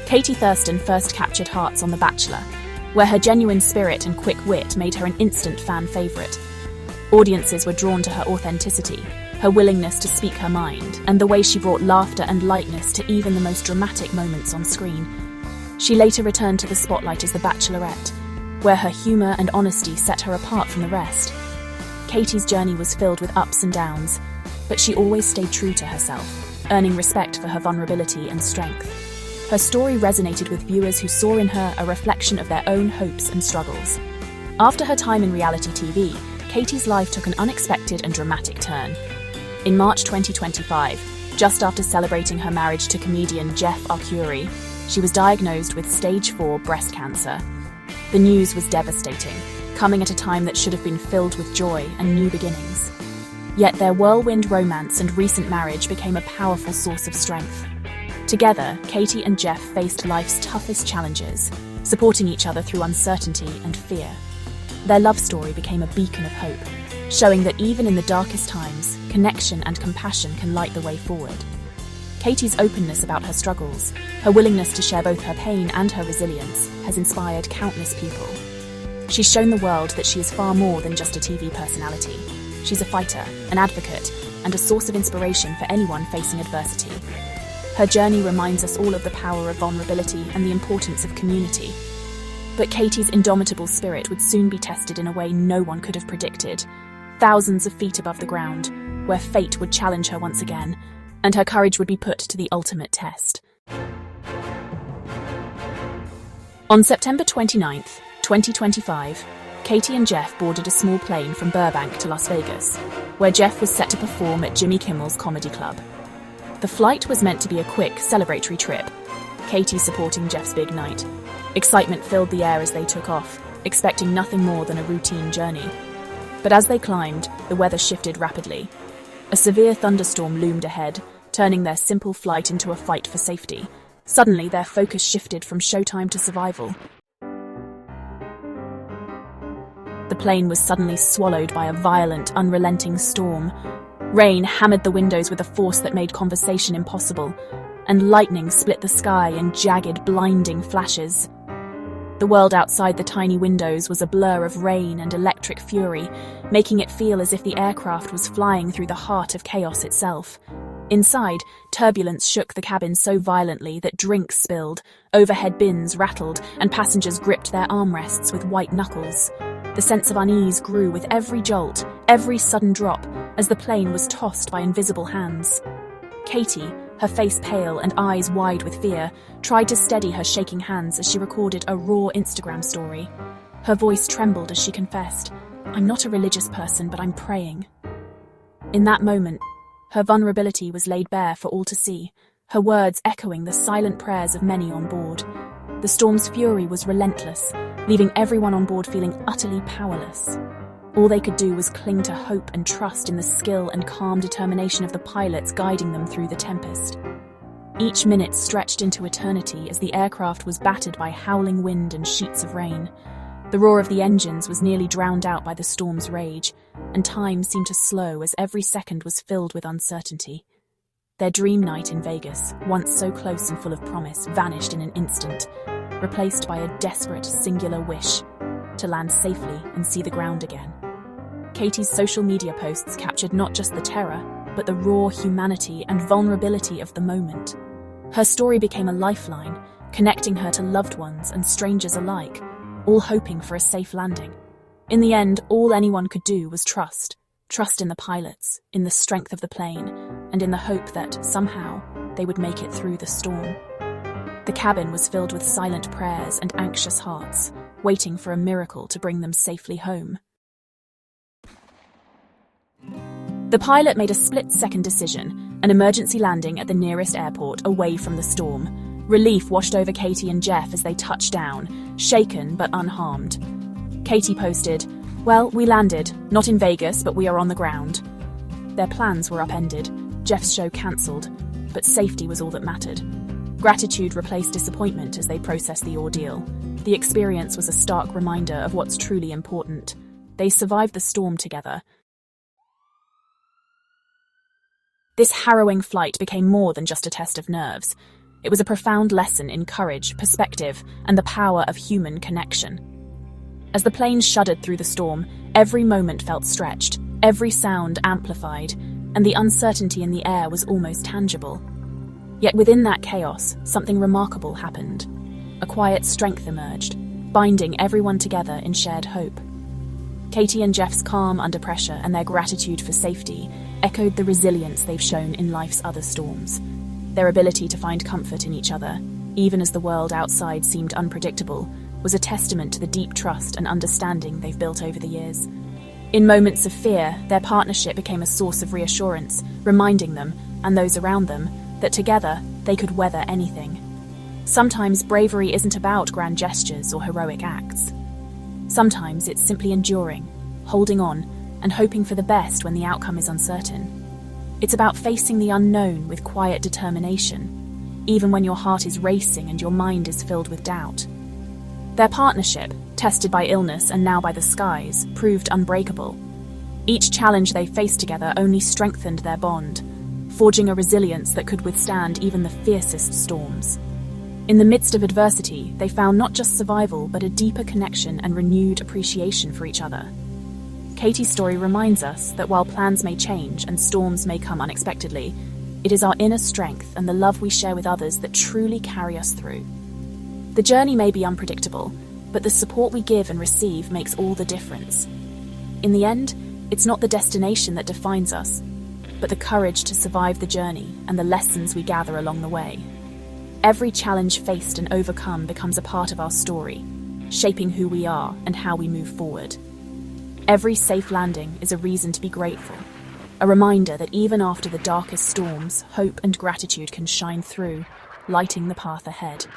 Katie Thurston first captured hearts on The Bachelor, where her genuine spirit and quick wit made her an instant fan favourite. Audiences were drawn to her authenticity, her willingness to speak her mind, and the way she brought laughter and lightness to even the most dramatic moments on screen. She later returned to the spotlight as The Bachelorette, where her humour and honesty set her apart from the rest. Katie's journey was filled with ups and downs, but she always stayed true to herself, earning respect for her vulnerability and strength. Her story resonated with viewers who saw in her a reflection of their own hopes and struggles. After her time in reality TV, Katie's life took an unexpected and dramatic turn. In March 2025, just after celebrating her marriage to comedian Jeff Arcuri, she was diagnosed with stage 4 breast cancer. The news was devastating, coming at a time that should have been filled with joy and new beginnings. Yet their whirlwind romance and recent marriage became a powerful source of strength. Together, Katie and Jeff faced life's toughest challenges, supporting each other through uncertainty and fear. Their love story became a beacon of hope, showing that even in the darkest times, connection and compassion can light the way forward. Katie's openness about her struggles, her willingness to share both her pain and her resilience, has inspired countless people. She's shown the world that she is far more than just a TV personality. She's a fighter, an advocate, and a source of inspiration for anyone facing adversity. Her journey reminds us all of the power of vulnerability and the importance of community. But Katie's indomitable spirit would soon be tested in a way no one could have predicted. Thousands of feet above the ground, where fate would challenge her once again, and her courage would be put to the ultimate test. On September 29th, 2025, Katie and Jeff boarded a small plane from Burbank to Las Vegas, where Jeff was set to perform at Jimmy Kimmel's Comedy Club. The flight was meant to be a quick, celebratory trip, Katie supporting Jeff's big night. Excitement filled the air as they took off, expecting nothing more than a routine journey. But as they climbed, the weather shifted rapidly. A severe thunderstorm loomed ahead, turning their simple flight into a fight for safety. Suddenly, their focus shifted from showtime to survival. The plane was suddenly swallowed by a violent, unrelenting storm. Rain hammered the windows with a force that made conversation impossible, and lightning split the sky in jagged, blinding flashes. The world outside the tiny windows was a blur of rain and electric fury, making it feel as if the aircraft was flying through the heart of chaos itself. Inside, turbulence shook the cabin so violently that drinks spilled, overhead bins rattled, and passengers gripped their armrests with white knuckles. The sense of unease grew with every jolt, every sudden drop, as the plane was tossed by invisible hands. Katie, her face pale and eyes wide with fear, tried to steady her shaking hands as she recorded a raw Instagram story. Her voice trembled as she confessed, "I'm not a religious person, but I'm praying." In that moment, her vulnerability was laid bare for all to see, her words echoing the silent prayers of many on board. The storm's fury was relentless, leaving everyone on board feeling utterly powerless. All they could do was cling to hope and trust in the skill and calm determination of the pilots guiding them through the tempest. Each minute stretched into eternity as the aircraft was battered by howling wind and sheets of rain. The roar of the engines was nearly drowned out by the storm's rage, and time seemed to slow as every second was filled with uncertainty. Their dream night in Vegas, once so close and full of promise, vanished in an instant, replaced by a desperate, singular wish to land safely and see the ground again. Katie's social media posts captured not just the terror, but the raw humanity and vulnerability of the moment. Her story became a lifeline, connecting her to loved ones and strangers alike, all hoping for a safe landing. In the end, all anyone could do was trust in the pilots, in the strength of the plane, and in the hope that, somehow, they would make it through the storm. The cabin was filled with silent prayers and anxious hearts, waiting for a miracle to bring them safely home. The pilot made a split-second decision, an emergency landing at the nearest airport away from the storm. Relief washed over Katie and Jeff as they touched down, shaken but unharmed. Katie posted, "Well, we landed, not in Vegas, but we are on the ground." Their plans were upended, Jeff's show cancelled, but safety was all that mattered. Gratitude replaced disappointment as they processed the ordeal. The experience was a stark reminder of what's truly important. They survived the storm together. This harrowing flight became more than just a test of nerves. It was a profound lesson in courage, perspective, and the power of human connection. As the plane shuddered through the storm, every moment felt stretched, every sound amplified, and the uncertainty in the air was almost tangible. Yet within that chaos, something remarkable happened. A quiet strength emerged, binding everyone together in shared hope. Katie and Jeff's calm under pressure and their gratitude for safety echoed the resilience they've shown in life's other storms. Their ability to find comfort in each other, even as the world outside seemed unpredictable, was a testament to the deep trust and understanding they've built over the years. In moments of fear, their partnership became a source of reassurance, reminding them, and those around them, that together they could weather anything. Sometimes bravery isn't about grand gestures or heroic acts. Sometimes it's simply enduring, holding on, and hoping for the best when the outcome is uncertain. It's about facing the unknown with quiet determination, even when your heart is racing and your mind is filled with doubt. Their partnership, tested by illness and now by the skies, proved unbreakable. Each challenge they faced together only strengthened their bond, forging a resilience that could withstand even the fiercest storms. In the midst of adversity, they found not just survival, but a deeper connection and renewed appreciation for each other. Katie's story reminds us that while plans may change and storms may come unexpectedly, it is our inner strength and the love we share with others that truly carry us through. The journey may be unpredictable, but the support we give and receive makes all the difference. In the end, it's not the destination that defines us, but the courage to survive the journey and the lessons we gather along the way. Every challenge faced and overcome becomes a part of our story, shaping who we are and how we move forward. Every safe landing is a reason to be grateful, a reminder that even after the darkest storms, hope and gratitude can shine through, lighting the path ahead.